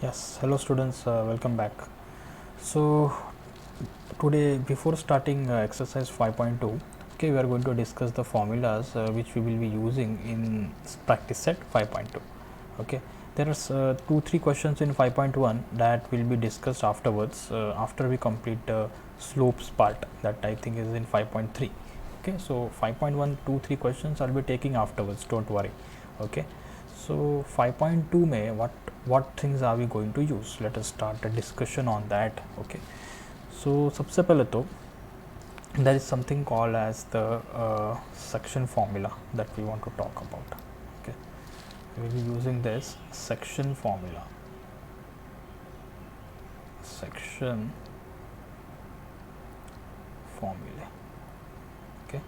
Yes, hello students, welcome back. So today before starting exercise 5.2, okay, we are going to discuss the formulas which we will be using in practice set 5.2. Okay, there are 2-3 questions in 5.1 that will be discussed afterwards after we complete the slopes part that I think is in 5.3. Okay, so 5.1 2-3 questions I'll be taking afterwards, don't worry. Okay, so 5.2 में what things are we going to use? Let us start a discussion on that. Okay, so सबसे पहले तो there is something called as the section formula that we want to talk about. Okay, we will be using this section formula. Section formula. Okay,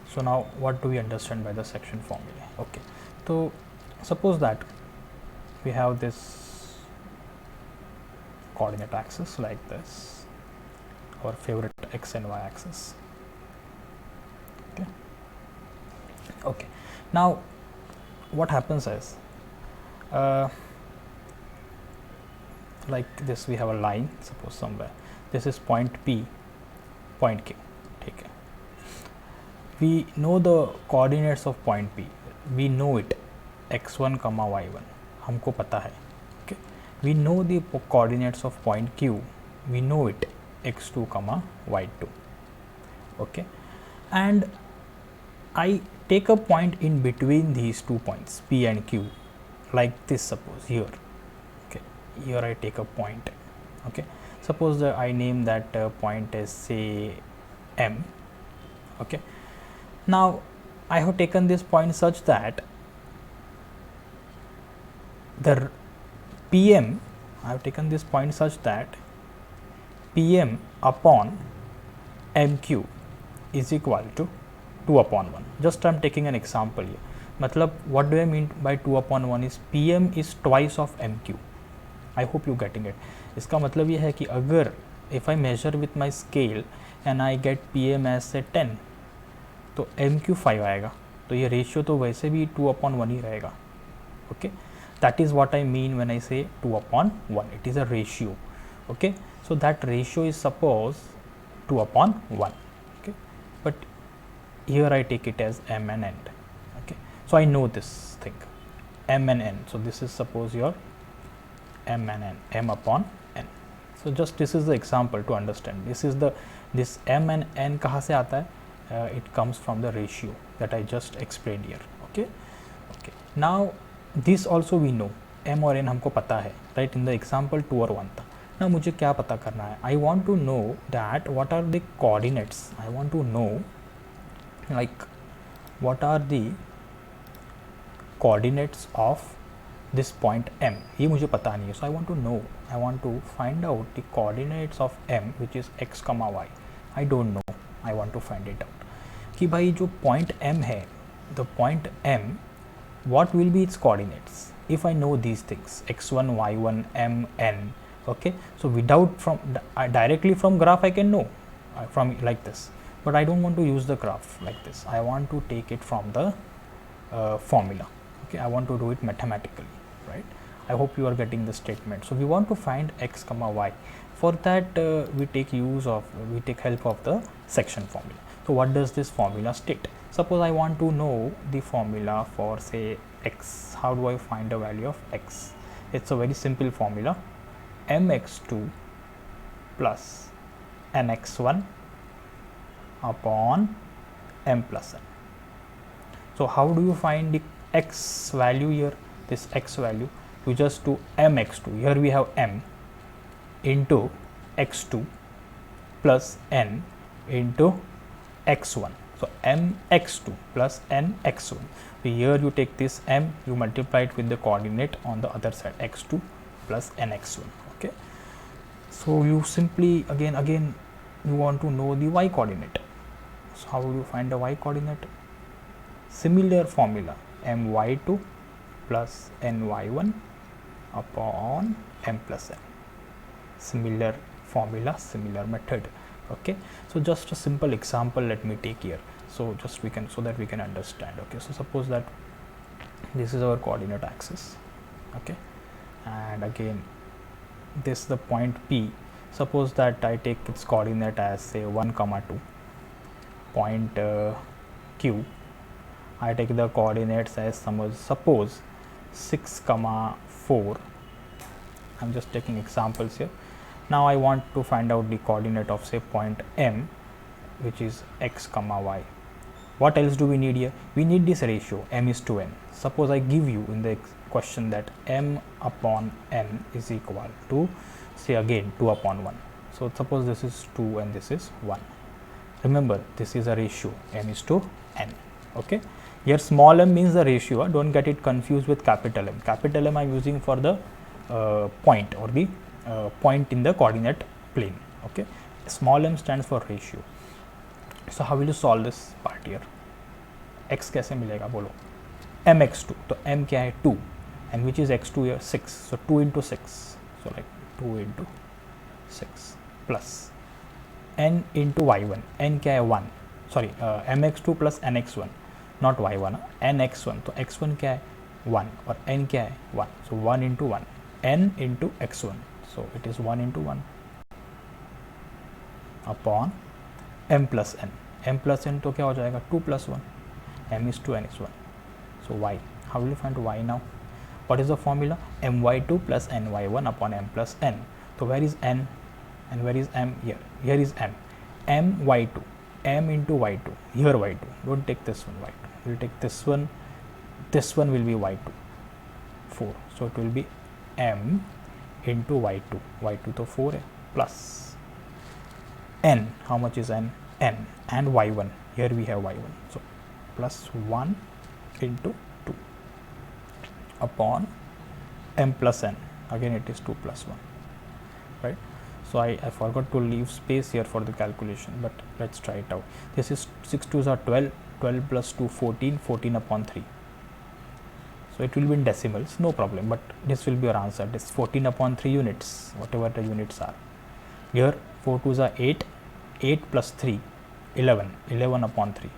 so now what do we understand by the section formula? Okay, so suppose that we have this coordinate axis like this, our favorite x and y axis. Okay, now what happens is like this, we have a line, suppose somewhere this is point P, point Q. ठीक है, we know the coordinates of point P, we know it x1 comma y1 हमको पता है. Okay, we know the coordinates of point Q, we know it x2 comma y2. Okay, and I take a point in between these 2 points P and Q like this, suppose here. Okay, here I take a point. Okay, suppose that I name that point as say M. Okay, now I have taken this point such that the PM, I have taken this point such that PM upon MQ is equal to 2 upon 1. Just I am taking an example here. मतलब what do I mean by 2 upon 1 is PM is twice of MQ. I hope you getting it. इसका मतलब ये है कि अगर if I measure with my scale and I get PM as say 10, तो MQ 5 आएगा, तो ये रेशियो तो वैसे भी 2 upon 1 ही रहेगा. Okay, that is what I mean when I say 2 upon 1. It is a ratio. Okay, so that ratio is suppose 2 upon 1. Okay, but here I take it as M and N. Okay, so I know this thing M and N. So this is suppose your M and N, M upon N. So just this is the example to understand. This is the this M and N कहाँ से आता है? It comes from the ratio that I just explained here. Okay, okay. Now this also we know, M और N हमको पता है, right? In the example 2 और 1 था. Now मुझे क्या पता करना है? I want to know that what are the coordinates. I want to know like what are the coordinates of this point M. ये मुझे पता नहीं है, so I want to know, I want to find out the coordinates of M which is x comma y. I don't know, I want to find it out कि भाई जो point M है, the point M, what will be its coordinates if I know these things x1 y1 m n. Okay, so without from directly from graph I can know from like this, but I don't want to use the graph like this. I want to take it from the formula. Okay, I want to do it mathematically, right? I hope you are getting the statement. So we want to find x comma y. For that we take help of the section formula. So what does this formula state? Suppose I want to know the formula for say x. How do I find the value of x? It's a very simple formula, mx2 plus nx1 upon m plus n. So how do you find the x value here? This x value, you just do mx2. Here we have m into x2 plus n into x1. So mx2 plus nx1. So here you take this m, you multiply it with the coordinate on the other side, x2 plus nx1. Okay, so you simply again you want to know the y coordinate. So how will you find the y coordinate? Similar formula, my2 plus ny1 upon m plus n. Similar formula, similar method. Okay, so just a simple example let me take here, so just we can, so that we can understand. Okay, so suppose that this is our coordinate axis. Okay, and again this the point P. Suppose that I take its coordinate as say 1 comma 2. Point Q, I take the coordinates as suppose 6 comma 4. I'm just taking examples here. Now I want to find out the coordinate of say point M, which is x comma y. What else do we need here? We need this ratio m is to n. Suppose I give you in the question that m upon n is equal to say again 2 upon 1. So suppose this is 2 and this is 1. Remember, this is a ratio, m is to n. Okay. Here small m means the ratio. Don't get it confused with capital M. Capital M I am using for the point or the point in the coordinate plane. Okay. Small m stands for ratio. So how will you solve this part here? x कैसे मिलेगा बोलो? mx2. तो m क्या है 2 and which is x2 here 6. So 2 into 6. So like 2 into 6 plus n into y1. n क्या है 1. Sorry, mx2 plus nx1, not y1. nx1. तो x1 क्या है 1 और n क्या है 1. So 1 into 1. n into x1. So it is 1 into 1 upon m plus n. m plus n तो क्या हो जाएगा 2 plus 1. m is to n is 1. So y. How will you find y now? What is the formula? my2 plus ny1 upon m plus n. So where is n and where is m here? Here is m. m y2. m into y2. Here y2. Don't take this one y2. We'll take this one. This one will be y2. 4. So it will be m into y2. y2 to 4 है plus n. How much is n? n and y1. Here we have y1. So plus 1 into 2 upon m plus n. Again it is 2 plus 1. Right. So I forgot to leave space here for the calculation, but let's try it out. This is 6 2s are 12. 12 plus 2 14. 14 upon 3. So it will be in decimals, no problem, but this will be our answer. This 14 upon 3 units, whatever the units are. Here 4 2s are 8. 8 plus 3 11. 11 upon 3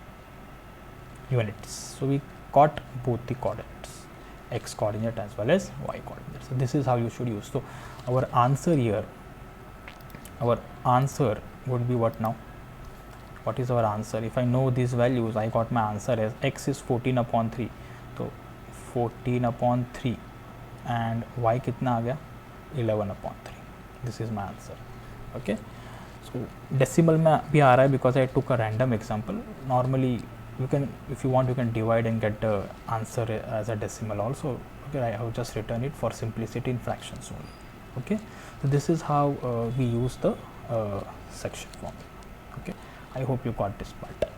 units. So we got both the coordinates, x coordinate as well as y coordinate. So this is how you should use. So our answer here, our answer would be what now? What is our answer? If I know these values, I got my answer as x is 14 upon 3. So 14 upon 3 and y कितना आ गया 11 upon 3. This is my answer. Okay. So decimal में भी आ रहा है because I took a random example. Normally you can, if you want, you can divide and get the answer as a decimal also. Okay, I have just written it for simplicity in fractions only. Okay, so this is how we use the section form. Okay, I hope you got this part.